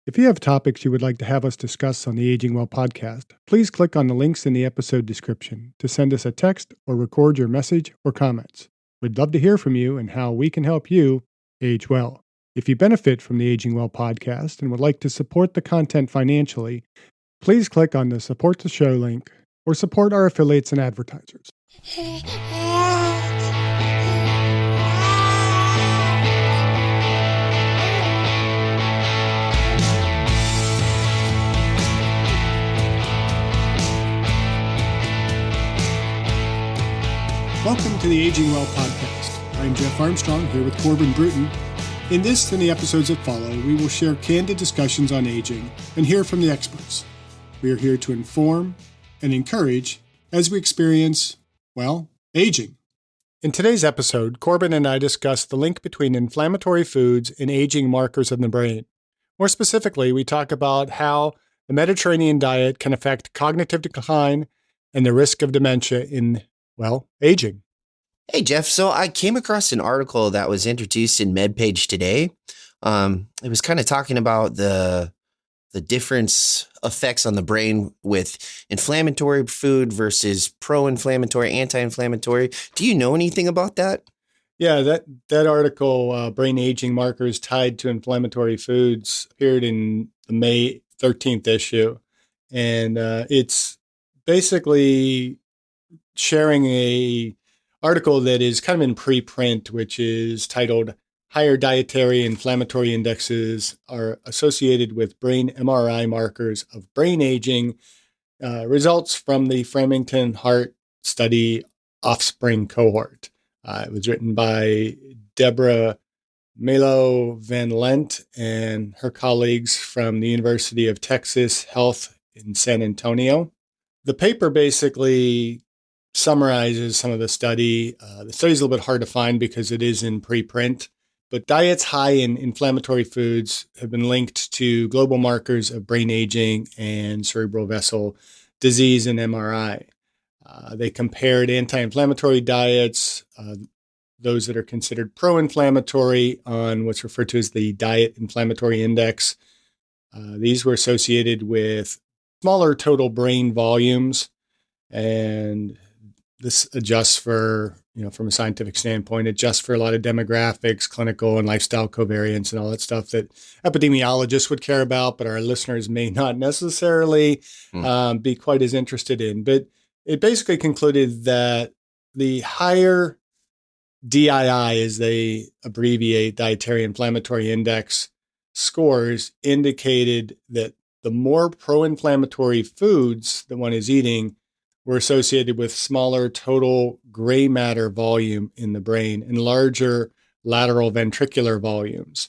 If you have topics you would like to have us discuss on the Aging Well podcast, please click on the links in the episode description to send us a text or record your message or comments. We'd love to hear from you and how we can help you age well. If you benefit from the Aging Well podcast and would like to support the content financially, please click on the Support the Show link or support our affiliates and advertisers. Welcome to the Aging Well podcast. I'm Jeff Armstrong here with Corbin Bruton. In this and the episodes that follow, we will share candid discussions on aging and hear from the experts. We are here to inform and encourage as we experience, aging. In today's episode, Corbin and I discuss the link between inflammatory foods and aging markers in the brain. More specifically, we talk about how the Mediterranean diet can affect cognitive decline and the risk of dementia in aging. Hey, Jeff. So I came across an article that was introduced in MedPage today. It was kind of talking about the difference effects on the brain with inflammatory food versus pro-inflammatory, anti-inflammatory. Do you know anything about that? Yeah, that article, Brain Aging Markers Tied to Inflammatory Foods, appeared in the May 13th issue. And it's basically sharing a article that is kind of in preprint, which is titled "Higher Dietary Inflammatory Indexes Are Associated with Brain MRI Markers of Brain Aging, Results from the Framingham Heart Study Offspring Cohort." It was written by Deborah Malo Van Lent and her colleagues from the University of Texas Health in San Antonio. The paper basically summarizes some of the study. The study is a little bit hard to find because it is in preprint, but diets high in inflammatory foods have been linked to global markers of brain aging and cerebral vessel disease in MRI. They compared anti-inflammatory diets, those that are considered pro-inflammatory, on what's referred to as the Diet Inflammatory Index. These were associated with smaller total brain volumes, and this adjusts for, from a scientific standpoint, adjusts for a lot of demographics, clinical and lifestyle covariance and all that stuff that epidemiologists would care about, but our listeners may not necessarily be quite as interested in. But it basically concluded that the higher DII, as they abbreviate, Dietary Inflammatory Index scores, indicated that the more pro-inflammatory foods that one is eating were associated with smaller total gray matter volume in the brain and larger lateral ventricular volumes.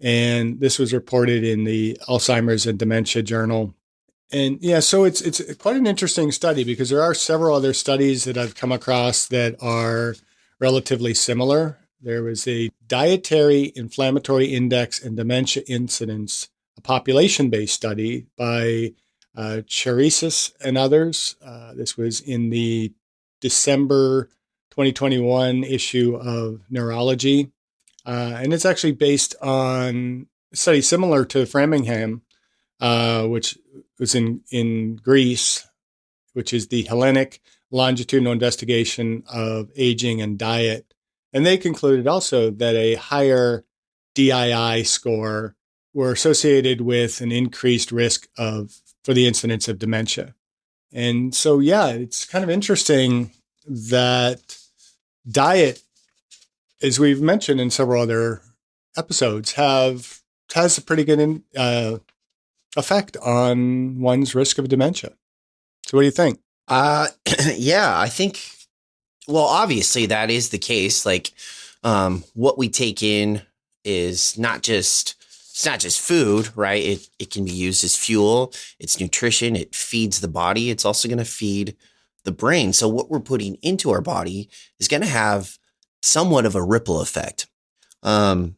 And this was reported in the Alzheimer's and Dementia Journal. And so it's quite an interesting study because there are several other studies that I've come across that are relatively similar. There was a Dietary Inflammatory Index and Dementia Incidence, a population-based study by Cherisis and others. This was in the December 2021 issue of Neurology. And it's actually based on a study similar to Framingham, which was in Greece, which is the Hellenic Longitudinal Investigation of Aging and Diet. And they concluded also that a higher DII score were associated with an increased risk for the incidence of dementia. And so, it's kind of interesting that diet, as we've mentioned in several other episodes, has a pretty good effect on one's risk of dementia. So what do you think? I think, obviously that is the case. Like, what we take in is it's not just food, right? It can be used as fuel. It's nutrition. It feeds the body. It's also going to feed the brain. So what we're putting into our body is going to have somewhat of a ripple effect. I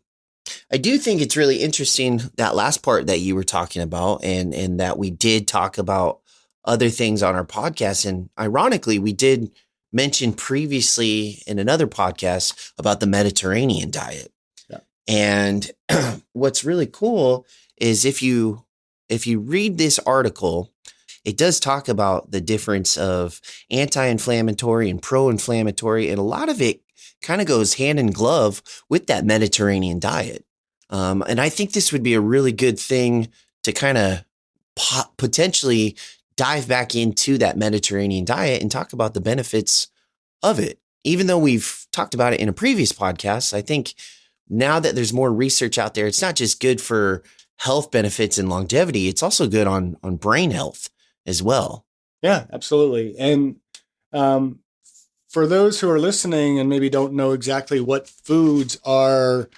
do think it's really interesting, that last part that you were talking about, and that we did talk about other things on our podcast. And ironically, we did mention previously in another podcast about the Mediterranean diet. Yeah. And what's really cool is if you read this article, it does talk about the difference of anti-inflammatory and pro-inflammatory, and a lot of it kind of goes hand in glove with that Mediterranean diet. And I think this would be a really good thing to kind of potentially dive back into that Mediterranean diet and talk about the benefits of it. Even though we've talked about it in a previous podcast, I think now that there's more research out there, it's not just good for health benefits and longevity, it's also good on brain health as well. Yeah, absolutely. And um, for those who are listening and maybe don't know exactly what foods are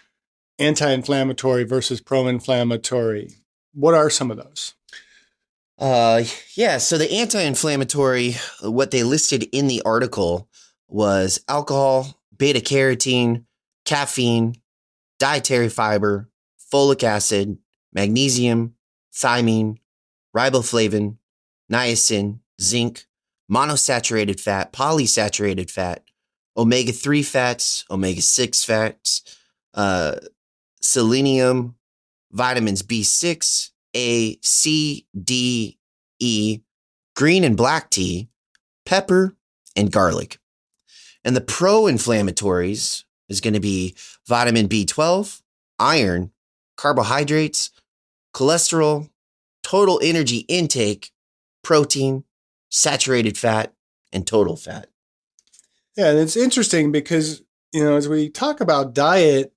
anti-inflammatory versus pro-inflammatory, what are some of those? Yeah. So the anti-inflammatory, what they listed in the article was alcohol, beta carotene, caffeine, dietary fiber, folic acid, magnesium, thiamine, riboflavin, niacin, zinc, monosaturated fat, polysaturated fat, omega-3 fats, omega-6 fats, uh, selenium, vitamins B6, A, C, D, E, green and black tea, pepper, and garlic. And the pro-inflammatories is going to be vitamin B12, iron, carbohydrates, cholesterol, total energy intake, protein, saturated fat, and total fat. Yeah, and it's interesting because, as we talk about diet,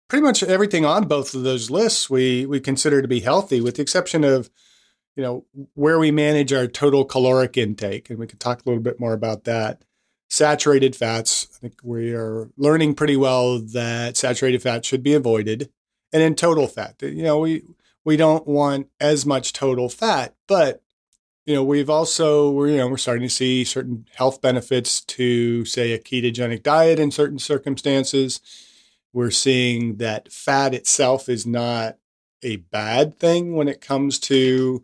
pretty much everything on both of those lists we consider to be healthy, with the exception of, where we manage our total caloric intake. And we could talk a little bit more about that. Saturated fats, I think we are learning pretty well that saturated fat should be avoided. And then total fat, we don't want as much total fat, but we're starting to see certain health benefits to, say, a ketogenic diet in certain circumstances. We're seeing that fat itself is not a bad thing when it comes to,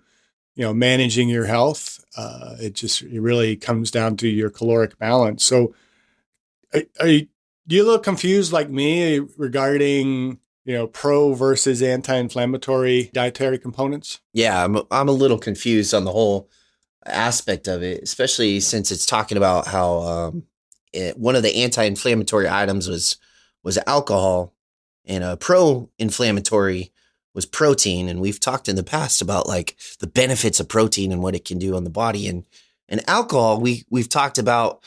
managing your health. It really comes down to your caloric balance. So, are you a little confused like me regarding, pro versus anti-inflammatory dietary components? Yeah, I'm a little confused on the whole aspect of it, especially since it's talking about how one of the anti-inflammatory items was alcohol, and a pro-inflammatory was protein. And we've talked in the past about like the benefits of protein and what it can do on the body. And alcohol, we've talked about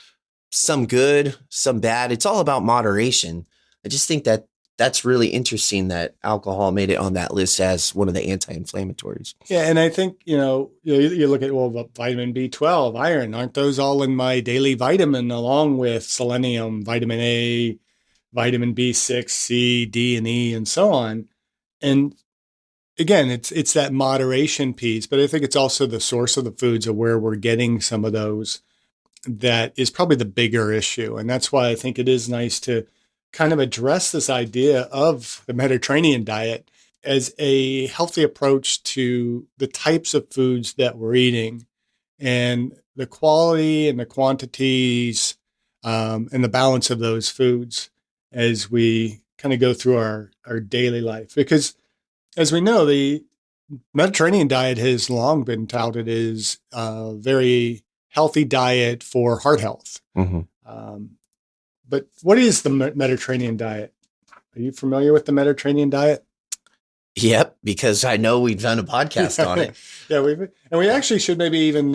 some good, some bad. It's all about moderation. I just think that that's really interesting that alcohol made it on that list as one of the anti-inflammatories. Yeah, and I think, you look at, vitamin B12, iron, aren't those all in my daily vitamin, along with selenium, vitamin A, vitamin B6, C, D, and E, and so on. And again, it's that moderation piece, but I think it's also the source of the foods of where we're getting some of those that is probably the bigger issue. And that's why I think it is nice to kind of address this idea of the Mediterranean diet as a healthy approach to the types of foods that we're eating and the quality and the quantities, and the balance of those foods as we kind of go through our daily life. Because as we know, the Mediterranean diet has long been touted as a very healthy diet for heart health. Mm-hmm. But what is the Mediterranean diet? Are you familiar with the Mediterranean diet? Yep, because I know we've done a podcast on it. Yeah, we actually should maybe even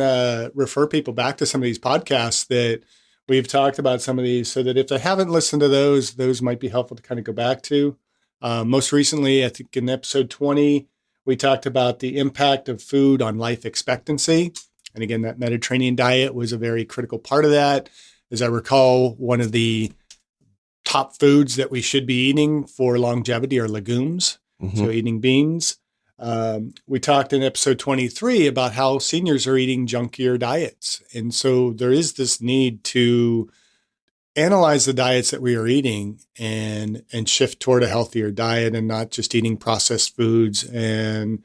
refer people back to some of these podcasts that we've talked about some of these, so that if they haven't listened to those might be helpful to kind of go back to. Most recently, I think in episode 20, we talked about the impact of food on life expectancy. And again, that Mediterranean diet was a very critical part of that. As I recall, one of the top foods that we should be eating for longevity are legumes. Mm-hmm. So eating beans. We talked in episode 23 about how seniors are eating junkier diets. And so there is this need to analyze the diets that we are eating and shift toward a healthier diet, and not just eating processed foods and,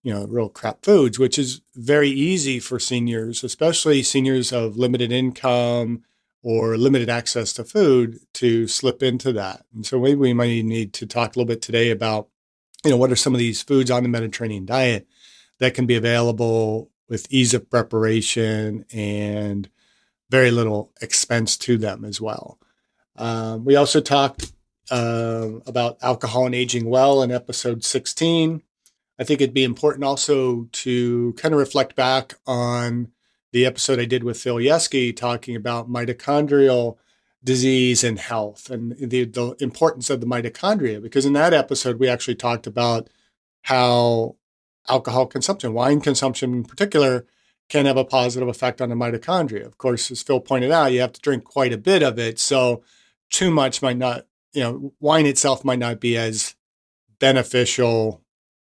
real crap foods, which is very easy for seniors, especially seniors of limited income or limited access to food, to slip into that. And so maybe we might need to talk a little bit today about what are some of these foods on the Mediterranean diet that can be available with ease of preparation and very little expense to them as well. We also talked about alcohol and aging well in episode 16. I think it'd be important also to kind of reflect back on the episode I did with Phil Yeski talking about mitochondrial disease and health and the importance of the mitochondria, because in that episode, we actually talked about how alcohol consumption, wine consumption in particular, can have a positive effect on the mitochondria. Of course, as Phil pointed out, you have to drink quite a bit of it. So too much might not, wine itself might not be as beneficial,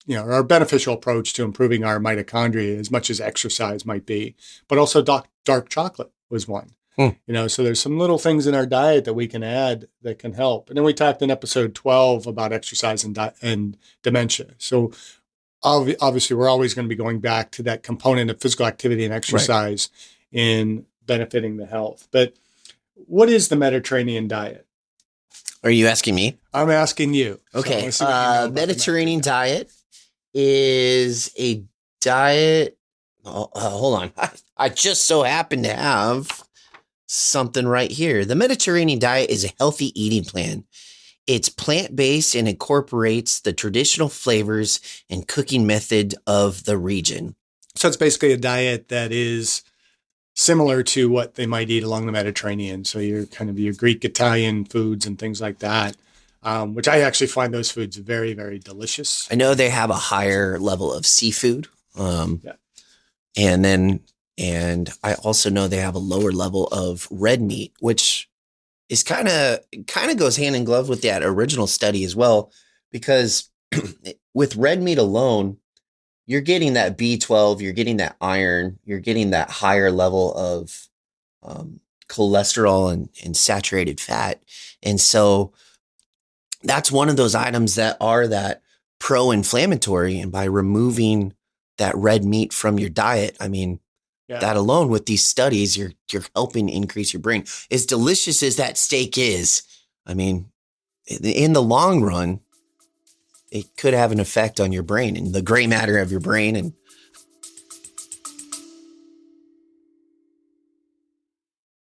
or a beneficial approach to improving our mitochondria as much as exercise might be. But also dark chocolate was one. So there's some little things in our diet that we can add that can help. And then we talked in episode 12 about exercise and dementia. So obviously, we're always going to be going back to that component of physical activity and exercise in benefiting the health. But what is the Mediterranean diet? Are you asking me? I'm asking you. Okay. Mediterranean diet is a diet. Hold on. I just so happen to have something right here. The Mediterranean diet is a healthy eating plan. It's plant-based and incorporates the traditional flavors and cooking method of the region. So it's basically a diet that is similar to what they might eat along the Mediterranean. So your Greek, Italian foods and things like that, which I actually find those foods very, very delicious. I know they have a higher level of seafood. And I also know they have a lower level of red meat, which is kind of goes hand in glove with that original study as well, because with red meat alone, you're getting that B12, you're getting that iron, you're getting that higher level of cholesterol and saturated fat. And so that's one of those items that are that pro-inflammatory. And by removing that red meat from your diet, I mean, that alone with these studies, you're helping increase your brain. As delicious as that steak is, I mean, in the long run, it could have an effect on your brain and the gray matter of your brain. And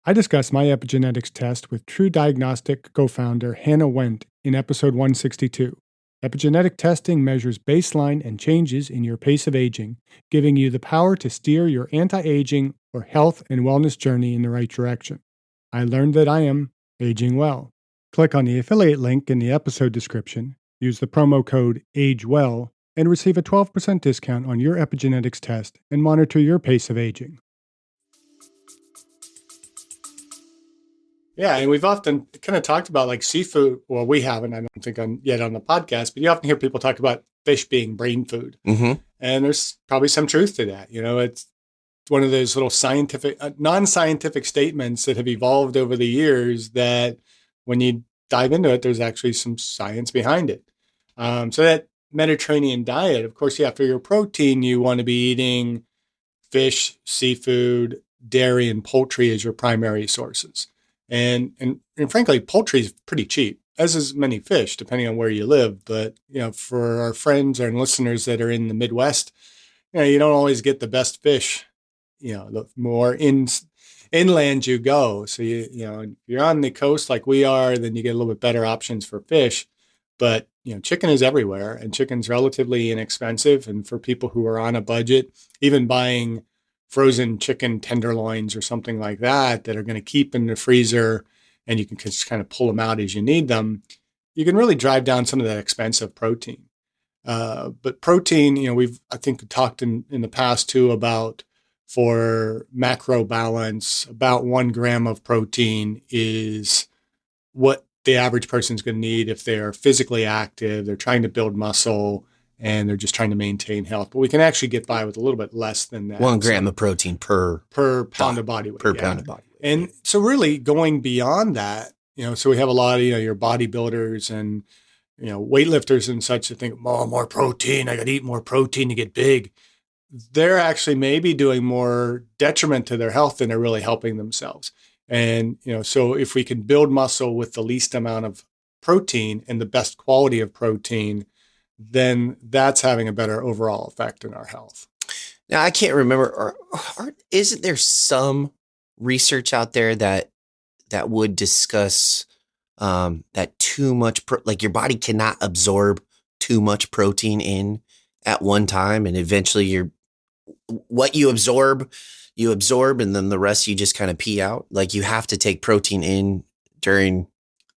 I discussed my epigenetics test with True Diagnostic co-founder Hannah Wendt in episode 162. Epigenetic testing measures baseline and changes in your pace of aging, giving you the power to steer your anti-aging or health and wellness journey in the right direction. I learned that I am aging well. Click on the affiliate link in the episode description, use the promo code AGEWELL, and receive a 12% discount on your epigenetics test and monitor your pace of aging. Yeah, and we've often kind of talked about like seafood. Well, we haven't, I don't think yet on the podcast, but you often hear people talk about fish being brain food. Mm-hmm. And there's probably some truth to that. It's one of those little scientific, non-scientific statements that have evolved over the years that when you dive into it, there's actually some science behind it. So that Mediterranean diet, of course, for your protein, you want to be eating fish, seafood, dairy, and poultry as your primary sources. And frankly, poultry is pretty cheap, as is many fish, depending on where you live. But, for our friends and listeners that are in the Midwest, you don't always get the best fish, the more inland you go. So, if you're on the coast like we are, then you get a little bit better options for fish. But, chicken is everywhere, and chicken's relatively inexpensive. And for people who are on a budget, even buying frozen chicken tenderloins or something like that are going to keep in the freezer and you can just kind of pull them out as you need them, you can really drive down some of that expensive protein. But protein, I think talked in the past too about for macro balance, about 1 gram of protein is what the average person is going to need if they're physically active, they're trying to build muscle, and they're just trying to maintain health. But we can actually get by with a little bit less than that. 1 gram of protein per pound of body weight. Pound of body weight. And so really going beyond that, so we have a lot of, your bodybuilders and, weightlifters and such that think, oh, more protein, I got to eat more protein to get big. They're actually maybe doing more detriment to their health than they're really helping themselves. And, so if we can build muscle with the least amount of protein and the best quality of protein, then that's having a better overall effect in our health. Now I can't remember, or isn't there some research out there that would discuss that too much like your body cannot absorb too much protein in at one time, and eventually what you absorb, and then the rest you just kind of pee out. Like you have to take protein in during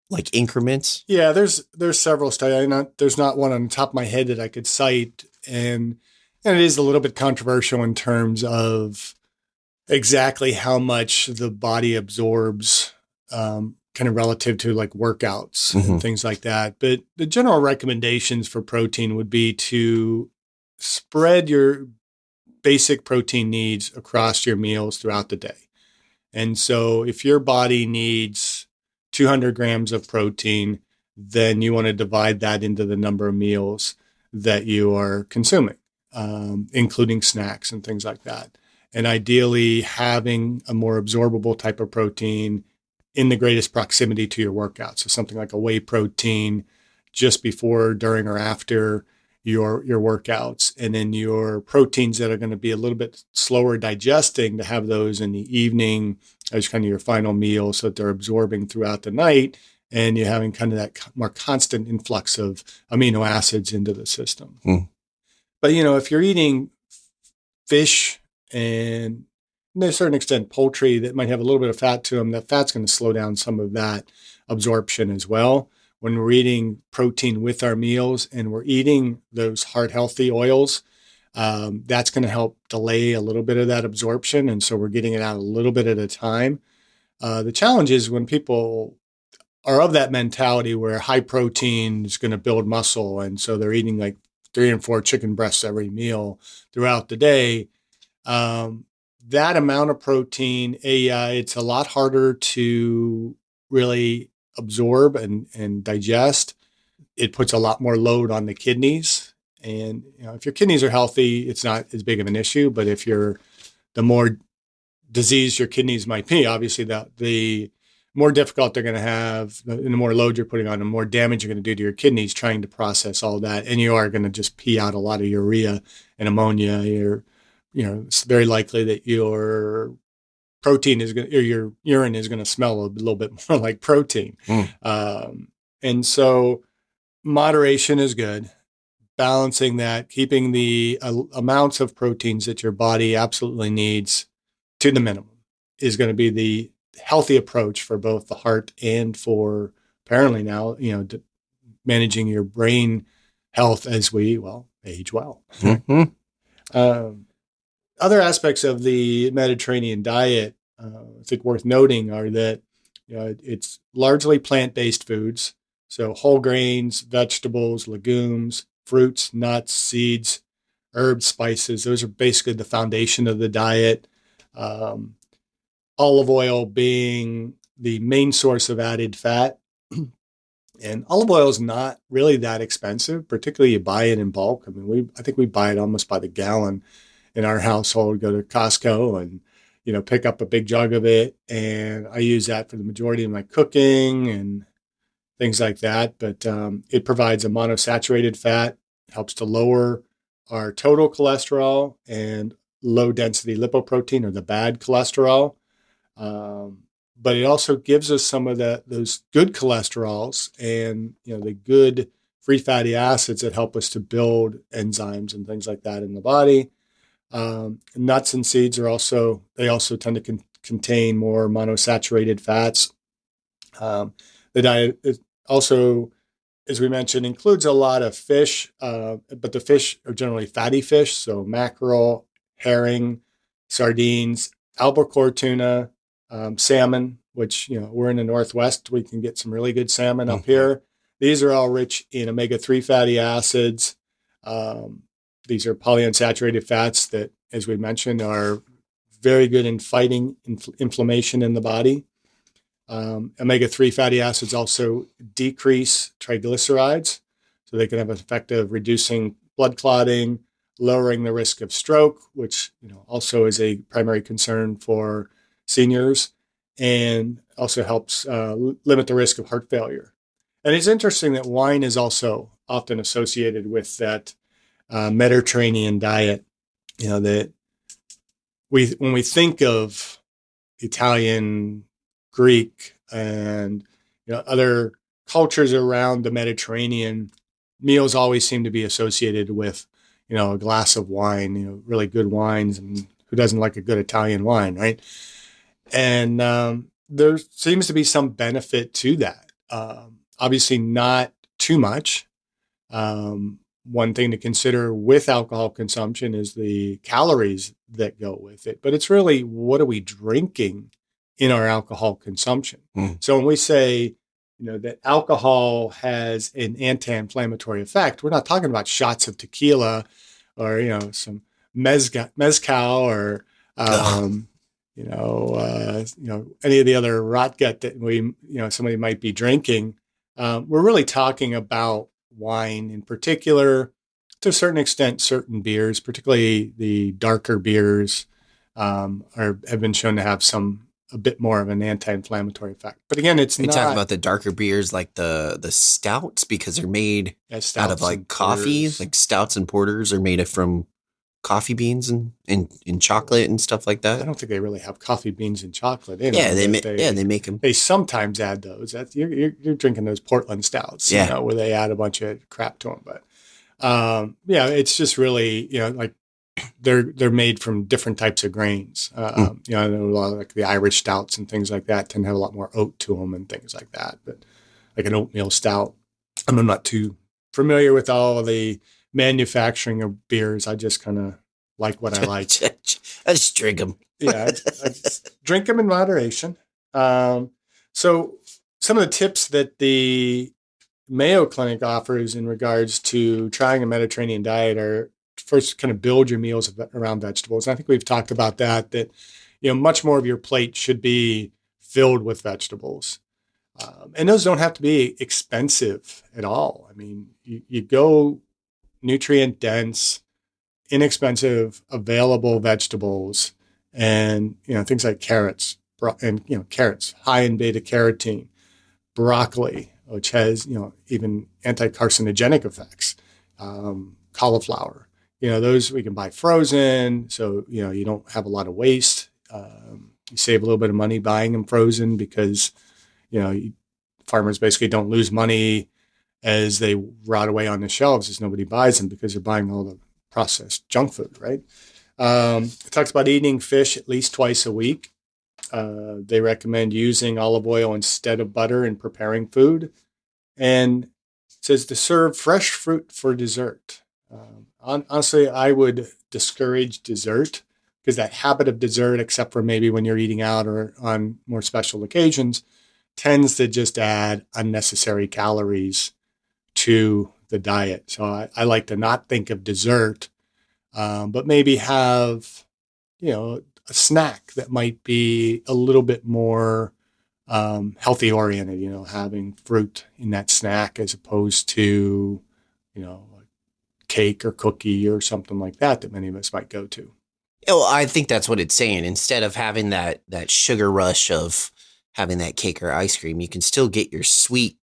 like increments. Yeah, there's several studies. There's not one on the top of my head that I could cite, and it is a little bit controversial in terms of exactly how much the body absorbs, kind of relative to like workouts Mm-hmm. and things like that. But the general recommendations for protein would be to spread your basic protein needs across your meals throughout the day. And so if your body needs 200 grams of protein, then you want to divide that into the number of meals that you are consuming, including snacks and things like that. And ideally, having a more absorbable type of protein in the greatest proximity to your workout. So something like a whey protein just before, during, or after your workouts, and then your proteins that are going to be a little bit slower digesting, to have those in the evening as kind of your final meal, so that they're absorbing throughout the night, and you're having kind of that more constant influx of amino acids into the system. Mm. But if you're eating fish and to a certain extent poultry that might have a little bit of fat to them, that fat's going to slow down some of that absorption as well. When we're eating protein with our meals and we're eating those heart healthy oils, that's going to help delay a little bit of that absorption. And so we're getting it out a little bit at a time. The challenge is when people are of that mentality where high protein is going to build muscle. And so they're eating like 3 and 4 chicken breasts every meal throughout the day. That amount of protein, it's a lot harder to really absorb and digest. It puts a lot more load on the kidneys. And if your kidneys are healthy, it's not as big of an issue. But if the more diseased your kidneys might be, obviously the more difficult they're going to have, and the more load you're putting on, the more damage you're going to do to your kidneys trying to process all that. And you are going to just pee out a lot of urea and ammonia. It's very likely that your protein is going, or your urine is going to smell a little bit more like protein. And so moderation is good. Balancing that, keeping the amounts of proteins that your body absolutely needs to the minimum, is going to be the healthy approach for both the heart and for apparently now, managing your brain health as we age well. Mm-hmm. Other aspects of the Mediterranean diet, I think worth noting, are that it's largely plant-based foods. So whole grains, vegetables, legumes, fruits, nuts, seeds, herbs, spices. Those are basically the foundation of the diet. Olive oil being the main source of added fat. And olive oil is not really that expensive, particularly you buy it in bulk. I mean, I think we buy it almost by the gallon in our household. Go to Costco and pick up a big jug of it, and I use that for the majority of my cooking and things like that. But it provides a monosaturated fat, helps to lower our total cholesterol and low density lipoprotein, or the bad cholesterol. But it also gives us some of those good cholesterols and the good free fatty acids that help us to build enzymes and things like that in the body. Nuts and seeds they also tend to contain more monosaturated fats. The diet is also, as we mentioned, includes a lot of fish, but the fish are generally fatty fish. So mackerel, herring, sardines, albacore tuna, salmon, which, we're in the Northwest. We can get some really good salmon up here. These are all rich in omega-3 fatty acids. These are polyunsaturated fats that, as we mentioned, are very good in fighting inflammation in the body. Omega-3 fatty acids also decrease triglycerides, so they can have an effect of reducing blood clotting, lowering the risk of stroke, which also is a primary concern for seniors, and also helps limit the risk of heart failure. And it's interesting that wine is also often associated with that Mediterranean diet. That when we think of Italian, Greek, and other cultures around the Mediterranean, meals always seem to be associated with a glass of wine, really good wines, and who doesn't like a good Italian wine, right? And there seems to be some benefit to that. Obviously, not too much. One thing to consider with alcohol consumption is the calories that go with it, but it's really what are we drinking in our alcohol consumption. So when we say, that alcohol has an anti-inflammatory effect, we're not talking about shots of tequila or, some mezcal or, any of the other rot gut that somebody might be drinking. We're really talking about wine in particular, to a certain extent, certain beers, particularly the darker beers, have been shown to have a bit more of an anti-inflammatory effect. But again, it's Are you talking not about the darker beers like the stouts because they're made out of like coffee, porters. like stouts and porters are made from coffee beans and chocolate and stuff like I that. don't think they really have coffee beans and chocolate in Yeah, them. they make them. They sometimes add those. You're drinking those Portland stouts, Yeah. where they add a bunch of crap to them. But yeah, it's just really, like they're made from different types of grains. I know a lot of like the Irish stouts and things like that tend to have a lot more oat to them and things like that. But like an oatmeal stout, I'm not too familiar with all of the manufacturing of beers. I just kind of like what I like. I just drink them. Yeah, I just drink them in moderation. So some of the tips that the Mayo Clinic offers in regards to trying a Mediterranean diet are first kind of build your meals around vegetables. And I think we've talked about that much more of your plate should be filled with vegetables. And those don't have to be expensive at all. I mean, you go nutrient dense, inexpensive, available vegetables, and things like carrots, and carrots high in beta carotene, broccoli, which has even anti-carcinogenic effects, cauliflower. Those we can buy frozen, so you don't have a lot of waste. You save a little bit of money buying them frozen because farmers basically don't lose money as they rot away on the shelves as nobody buys them because they're buying all the processed junk food, right? It talks about eating fish at least twice a week. They recommend using olive oil instead of butter in preparing food. And it says to serve fresh fruit for dessert. Honestly, I would discourage dessert because that habit of dessert, except for maybe when you're eating out or on more special occasions, tends to just add unnecessary calories to the diet. So I like to not think of dessert, but maybe have, a snack that might be a little bit more healthy oriented, having fruit in that snack as opposed to, cake or cookie or something like that many of us might go to. Well, I think that's what it's saying. Instead of having that sugar rush of having that cake or ice cream, you can still get your sweet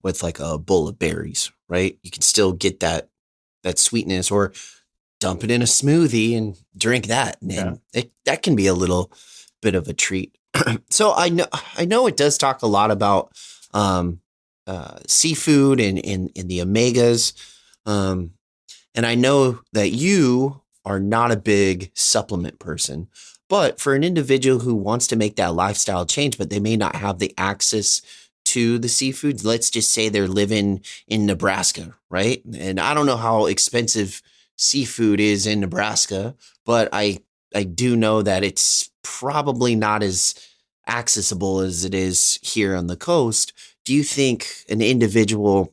with like a bowl of berries, right? You can still get that sweetness, or dump it in a smoothie and drink that. And that can be a little bit of a treat. So I know it does talk a lot about seafood and the omegas. And I know that you are not a big supplement person, but for an individual who wants to make that lifestyle change, but they may not have the access to the seafood, let's just say they're living in Nebraska, right? And I don't know how expensive seafood is in Nebraska, but I do know that it's probably not as accessible as it is here on the coast. Do you think an individual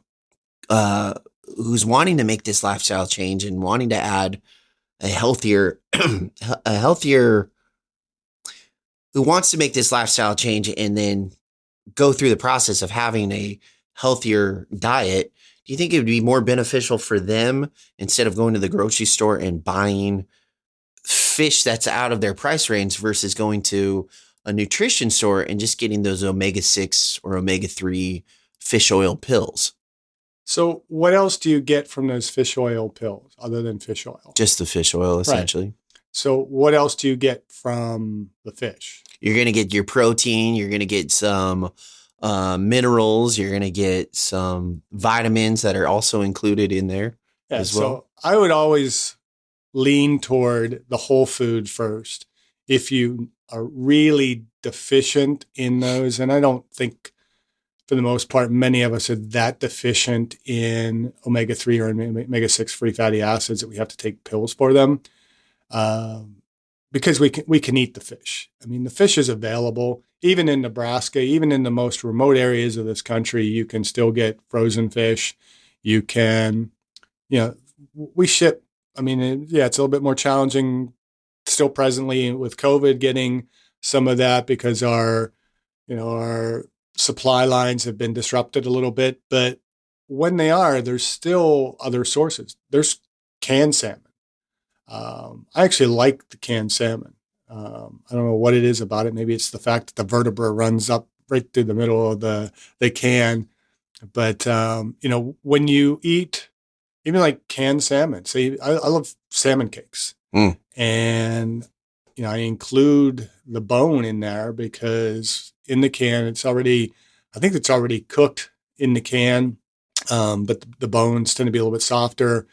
who's wanting to make this lifestyle change and wanting to add a healthier, who wants to make this lifestyle change and then go through the process of having a healthier diet, do you think it would be more beneficial for them instead of going to the grocery store and buying fish that's out of their price range versus going to a nutrition store and just getting those omega-6 or omega-3 fish oil pills? So what else do you get from those fish oil pills other than fish oil? Just the fish oil, Right. essentially. So what else do you get from the fish? You're going to get your protein. You're going to get some minerals. You're going to get some vitamins that are also included in there Yeah. as well. So I would always lean toward the whole food first. If you are really deficient in those, and I don't think for the most part, many of us are that deficient in omega-3 or omega-6 free fatty acids that we have to take pills for them. Um, because we can eat the fish. I mean, the fish is available even in Nebraska, even in the most remote areas of this country. You can still get frozen fish. You can, you know, we ship. I mean, yeah, it's a little bit more challenging still presently with COVID getting some of that because our supply lines have been disrupted a little bit. But when they are, there's still other sources. There's canned salmon. I actually like the canned salmon. I don't know what it is about it. Maybe it's the fact that the vertebra runs up right through the middle of the can. But when you eat even like canned salmon, say I love salmon cakes, Mm. and I include the bone in there because in the can I think it's already cooked in the can, but the bones tend to be a little bit softer.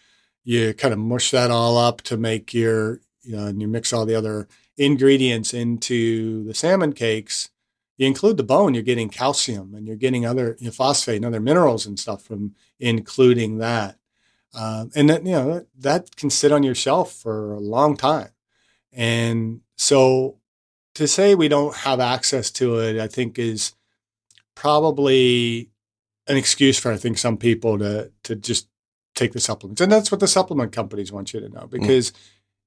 You kind of mush that all up to make and you mix all the other ingredients into the salmon cakes. You include the bone, you're getting calcium and you're getting other phosphate and other minerals and stuff from including that. And that can sit on your shelf for a long time. And so to say we don't have access to it, I think is probably an excuse for I think some people to just take the supplements. And that's what the supplement companies want you to know because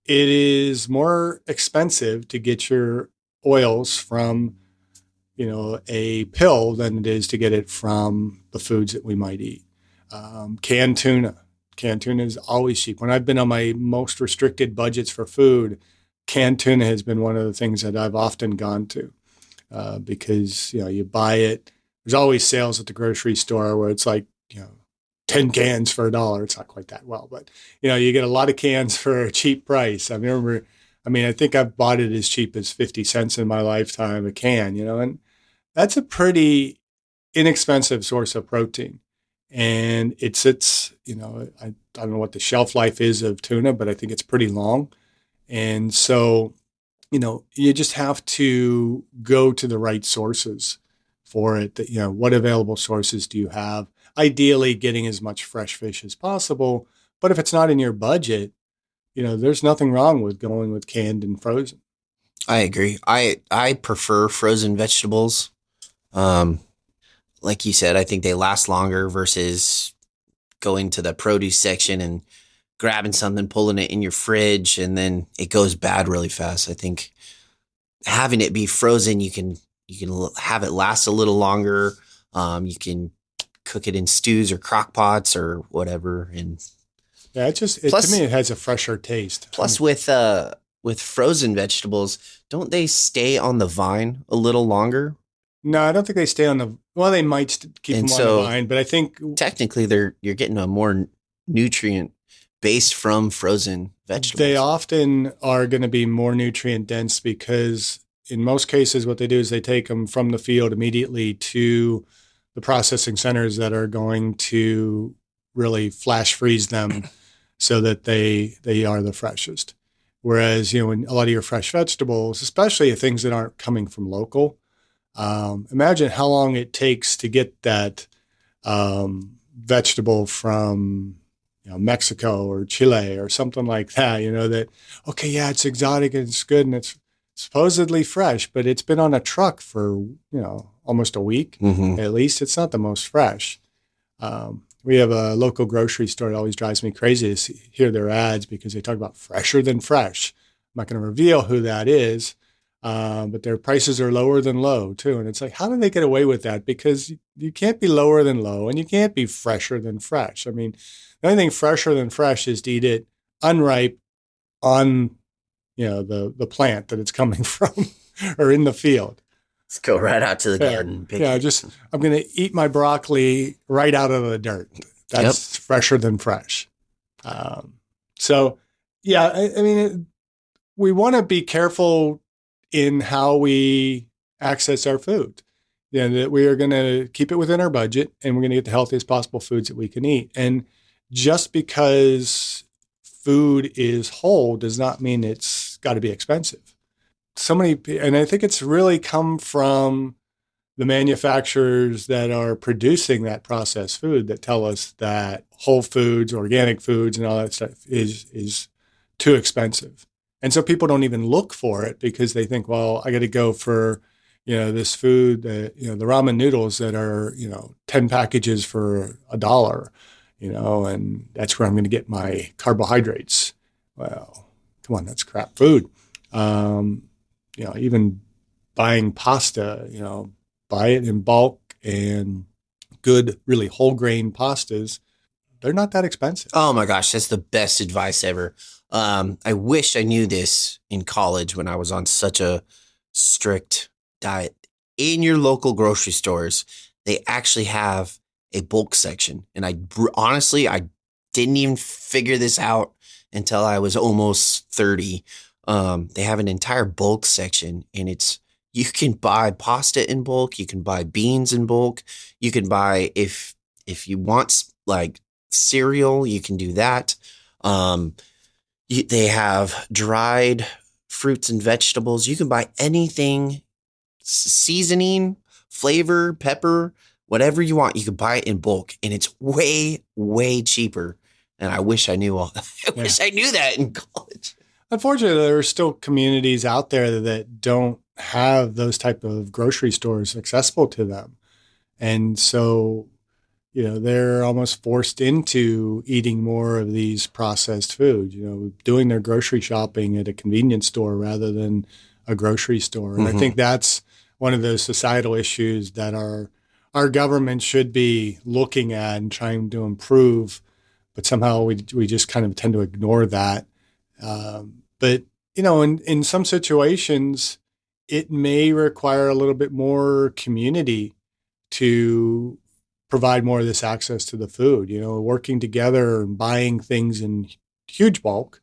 it is more expensive to get your oils from, a pill than it is to get it from the foods that we might eat. Canned tuna. Canned tuna is always cheap. When I've been on my most restricted budgets for food, canned tuna has been one of the things that I've often gone to because you buy it. There's always sales at the grocery store where it's like 10 cans for $1. It's not quite that well, but you get a lot of cans for a cheap price. I think I've bought it as cheap as 50 cents in my lifetime a can. And that's a pretty inexpensive source of protein. And it sits, I don't know what the shelf life is of tuna, but I think it's pretty long. And so, you just have to go to the right sources for it. That, what available sources do you have? Ideally, getting as much fresh fish as possible. But if it's not in your budget, there's nothing wrong with going with canned and frozen. I agree. I prefer frozen vegetables. Um, like you said, I think they last longer versus going to the produce section and grabbing something, pulling it in your fridge, and then it goes bad really fast. I think having it be frozen, you can have it last a little longer. You can cook it in stews or crock pots or whatever. And Yeah, to plus, me, it has a fresher taste. plus with frozen vegetables, don't they stay on the vine a little longer? No, I don't think they stay on the. Well, they might keep And them on the so vine, but I think technically you're getting a more nutrient based from frozen vegetables. they often are going to be more nutrient dense because in most cases, what they do is they take them from the field immediately to the processing centers that are going to really flash freeze them so that they are the freshest. Whereas, when a lot of your fresh vegetables, especially things that aren't coming from local, imagine how long it takes to get that vegetable from Mexico or Chile or something like that. That okay, yeah, it's exotic and it's good and it's supposedly fresh, but it's been on a truck for almost a week Mm-hmm. at least. It's not the most fresh. We have a local grocery store. It always drives me crazy to hear their ads because they talk about fresher than fresh. I'm not going to reveal who that is, but their prices are lower than low too. And it's like, how do they get away with that? Because you can't be lower than low and you can't be fresher than fresh. I mean, the only thing fresher than fresh is to eat it unripe on, the plant that it's coming from or in the field. Let's go right out to the Yeah, garden and pick yeah. it. I'm going to eat my broccoli right out of the dirt. Yep. That's fresher than fresh. Um, so, yeah, I mean, we want to be careful in how we access our food. That we are going to keep it within our budget and we're going to get the healthiest possible foods that we can eat. And just because food is whole does not mean it's got to be expensive. So many, and I think it's really come from the manufacturers that are producing that processed food that tell us that whole foods, organic foods, and all that stuff is too expensive. And so people don't even look for it because they think, well, I got to go for, this food that, the ramen noodles that are, 10 packages for $1, and that's where I'm going to get my carbohydrates. Well, come on, that's crap food. Even buying pasta, buy it in bulk, and good, really whole grain pastas, they're not that expensive. Oh my gosh, that's the best advice ever. I wish I knew this in college when I was on such a strict diet. In your local grocery stores, they actually have a bulk section. And honestly, I didn't even figure this out until I was almost 30. They have an entire bulk section, and you can buy pasta in bulk. You can buy beans in bulk. You can buy, if you want like cereal, you can do that. They have dried fruits and vegetables. You can buy anything, seasoning, flavor, pepper, whatever you want. You can buy it in bulk, and it's way, way cheaper. And I wish I knew wish I knew that in college. Unfortunately, there are still communities out there that don't have those type of grocery stores accessible to them. And so, they're almost forced into eating more of these processed foods, doing their grocery shopping at a convenience store rather than a grocery store. And I think that's one of those societal issues that our government should be looking at and trying to improve, but somehow we just kind of tend to ignore that. But in some situations, it may require a little bit more community to provide more of this access to the food, working together and buying things in huge bulk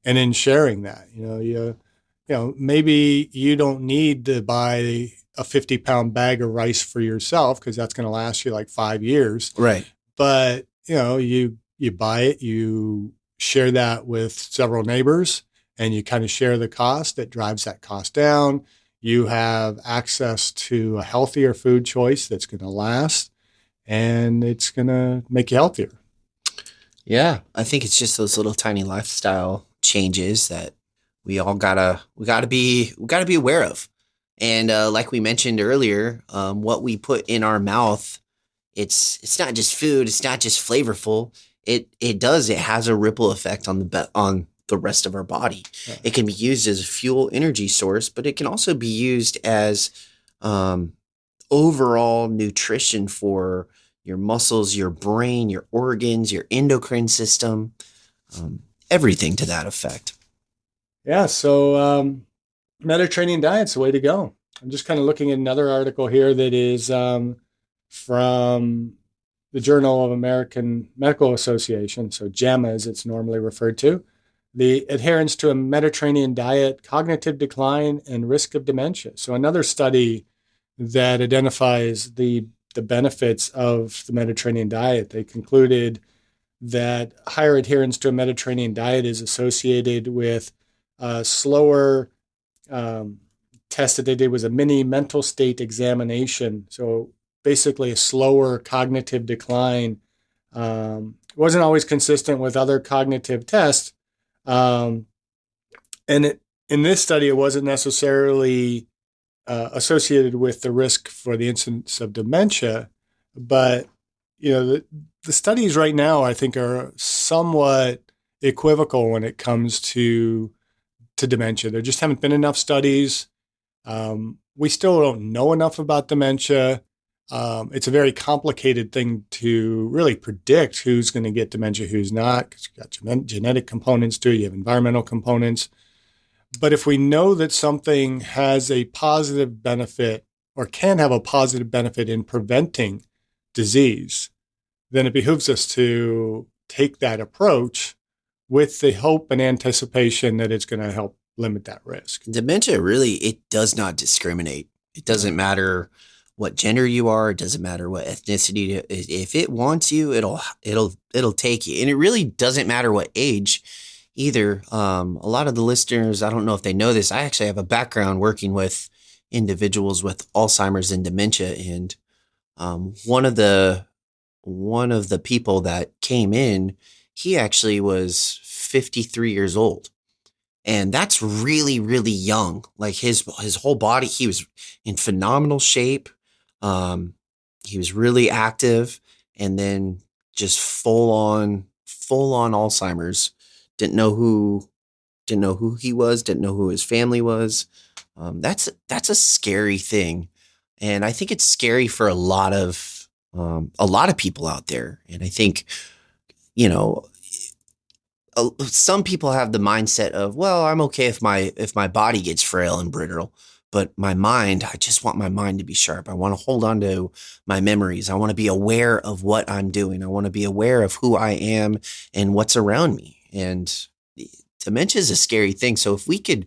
and then sharing that. Maybe you don't need to buy a 50-pound bag of rice for yourself because that's going to last you like 5 years. Right. But, you buy it, you share that with several neighbors, and you kind of share the cost. It drives that cost down. You have access to a healthier food choice that's going to last, and it's going to make you healthier. Yeah, I think it's just those little tiny lifestyle changes that we gotta be aware of. And like we mentioned earlier, what we put in our mouth, it's not just food, it's not just flavorful. It has a ripple effect on the rest of our body. Yeah. It can be used as a fuel energy source, but it can also be used as overall nutrition for your muscles, your brain, your organs, your endocrine system, everything to that effect. Yeah, so Mediterranean diet's the way to go. I'm just kind of looking at another article here that is from the Journal of American Medical Association, so JAMA as it's normally referred to. The adherence to a Mediterranean diet, cognitive decline, and risk of dementia. So another study that identifies the benefits of the Mediterranean diet. They concluded that higher adherence to a Mediterranean diet is associated with slower test that they did was a mini mental state examination. So basically a slower cognitive decline. It wasn't always consistent with other cognitive tests. In this study, it wasn't necessarily associated with the risk for the incidence of dementia, but the studies right now I think are somewhat equivocal when it comes to dementia. There just haven't been enough studies. We still don't know enough about dementia. It's a very complicated thing to really predict who's going to get dementia, who's not, because you've got genetic components to it, you have environmental components. But if we know that something has a positive benefit or can have a positive benefit in preventing disease, then it behooves us to take that approach with the hope and anticipation that it's going to help limit that risk. Dementia really, it does not discriminate. It doesn't matter what gender you are. It doesn't matter what ethnicity. If it wants you, it'll take you. And it really doesn't matter what age either. A lot of the listeners, I don't know if they know this. I actually have a background working with individuals with Alzheimer's and dementia. And one of the people that came in, he actually was 53 years old. And that's really, really young. Like his whole body, he was in phenomenal shape. He was really active, and then just full on Alzheimer's. Didn't know who he was. Didn't know who his family was. That's a scary thing, and I think it's scary for a lot of people out there. And I think, some people have the mindset of, well, I'm okay if my body gets frail and brittle, but my mind, I just want my mind to be sharp. I want to hold on to my memories. I want to be aware of what I'm doing. I want to be aware of who I am and what's around me. And dementia is a scary thing. So if we could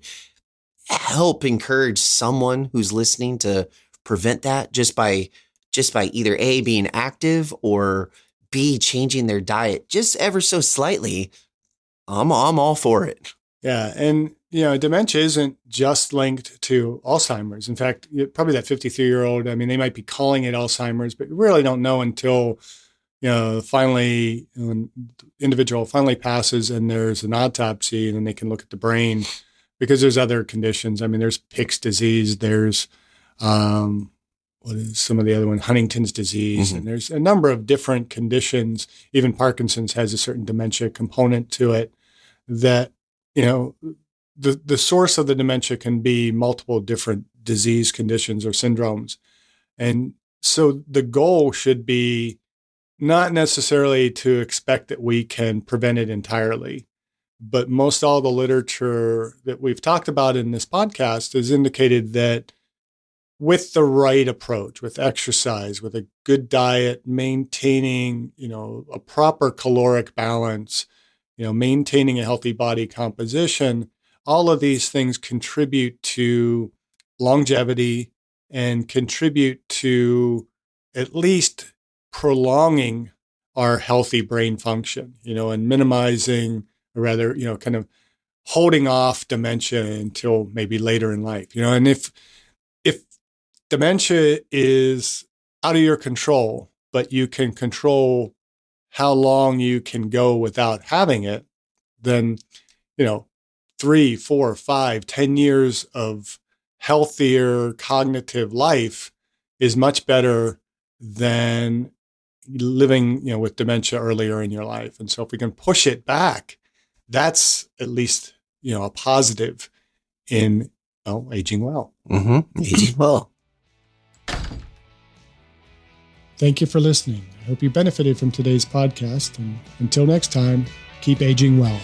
help encourage someone who's listening to prevent that just by either A, being active, or B, changing their diet just ever so slightly, I'm all for it. Yeah. And, dementia isn't just linked to Alzheimer's. In fact, probably that 53-year-old, they might be calling it Alzheimer's, but you really don't know until, finally, when the individual finally passes and there's an autopsy, and then they can look at the brain, because there's other conditions. There's Pick's disease, there's, what is some of the other one? Huntington's disease. Mm-hmm. And there's a number of different conditions. Even Parkinson's has a certain dementia component to it that, the source of the dementia can be multiple different disease conditions or syndromes. And so the goal should be not necessarily to expect that we can prevent it entirely, but most all the literature that we've talked about in this podcast has indicated that with the right approach, with exercise, with a good diet, maintaining, a proper caloric balance, maintaining a healthy body composition, all of these things contribute to longevity and contribute to at least prolonging our healthy brain function, and minimizing, or rather, kind of holding off dementia until maybe later in life, and if dementia is out of your control, but you can control how long you can go without having it, then, 3, 4, 5, 10 years of healthier cognitive life is much better than living, with dementia earlier in your life. And so if we can push it back, that's at least, a positive in aging well. Mm-hmm. Aging well. Thank you for listening. I hope you benefited from today's podcast. And until next time, keep aging well.